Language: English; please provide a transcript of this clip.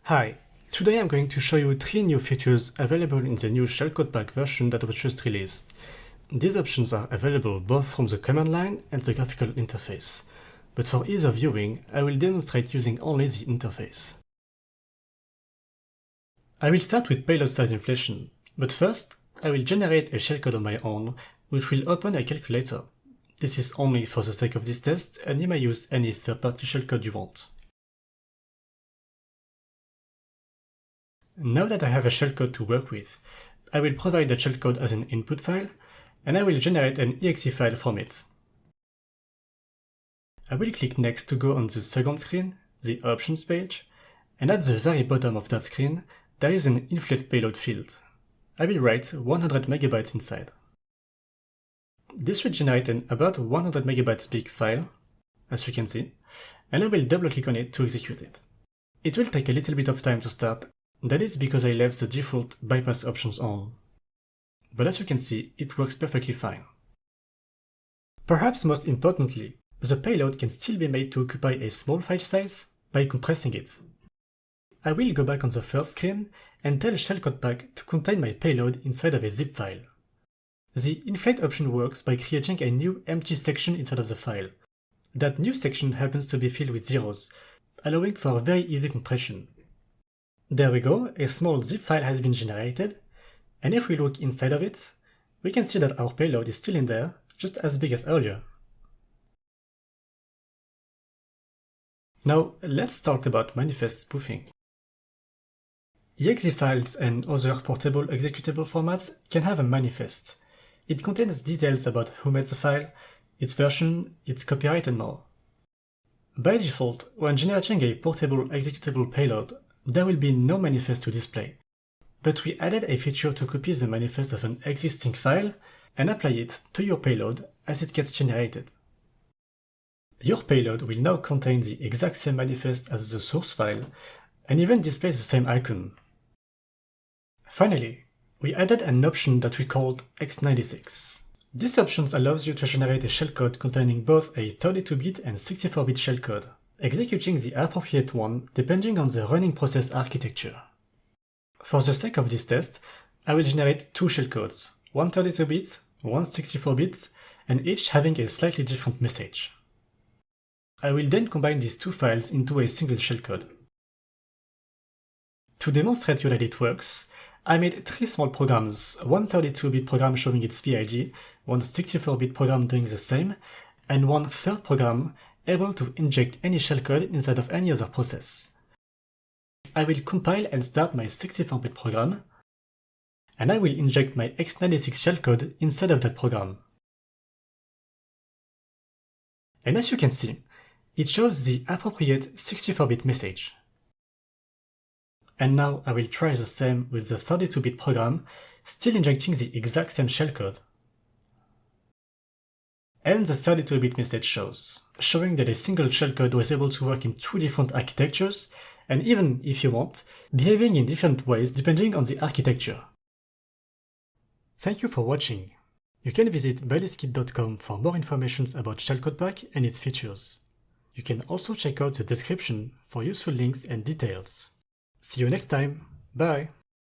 Hi, today I'm going to show you 3 new features available in the new ShellcodePack version that was just released. These options are available both from the command line and the graphical interface, but for ease of viewing, I will demonstrate using only the interface. I will start with payload size inflation, but first, I will generate a shellcode on my own, which will open a calculator. This is only for the sake of this test, and you may use any third-party shellcode you want. Now that I have a shellcode to work with, I will provide the shellcode as an input file, and I will generate an exe file from it. I will click Next to go on the second screen, the Options page, and at the very bottom of that screen, there is an inflate payload field. I will write 100 megabytes inside. This will generate an about 100 megabytes big file, as you can see, and I will double click on it to execute it. It will take a little bit of time to start. That is because I left the default bypass options on. But as you can see, it works perfectly fine. Perhaps most importantly, the payload can still be made to occupy a small file size by compressing it. I will go back on the first screen and tell ShellcodePack to contain my payload inside of a zip file. The inflate option works by creating a new empty section inside of the file. That new section happens to be filled with zeros, allowing for very easy compression. There we go, a small zip file has been generated, and if we look inside of it, we can see that our payload is still in there, just as big as earlier. Now, let's talk about manifest spoofing. exe files and other portable executable formats can have a manifest. It contains details about who made the file, its version, its copyright, and more. By default, when generating a portable executable payload, there will be no manifest to display, but we added a feature to copy the manifest of an existing file and apply it to your payload as it gets generated. Your payload will now contain the exact same manifest as the source file and even display the same icon. Finally, we added an option that we called x96. This option allows you to generate a shellcode containing both a 32-bit and 64-bit shellcode, executing the appropriate one depending on the running process architecture. For the sake of this test, I will generate 2 shellcodes, one 32-bit, one 64-bit, and each having a slightly different message. I will then combine these 2 files into a single shellcode. To demonstrate you that it works, I made 3 small programs, one 32-bit program showing its PID, one 64-bit program doing the same, and one third program able to inject any shellcode inside of any other process. I will compile and start my 64-bit program, and I will inject my x96 shellcode inside of that program. And as you can see, it shows the appropriate 64-bit message. And now I will try the same with the 32-bit program, still injecting the exact same shellcode. And the 32-bit message shows, showing that a single shellcode was able to work in 2 different architectures, and even, if you want, behaving in different ways depending on the architecture. Thank you for watching. You can visit buildthiskit.com for more information about ShellcodePack and its features. You can also check out the description for useful links and details. See you next time. Bye!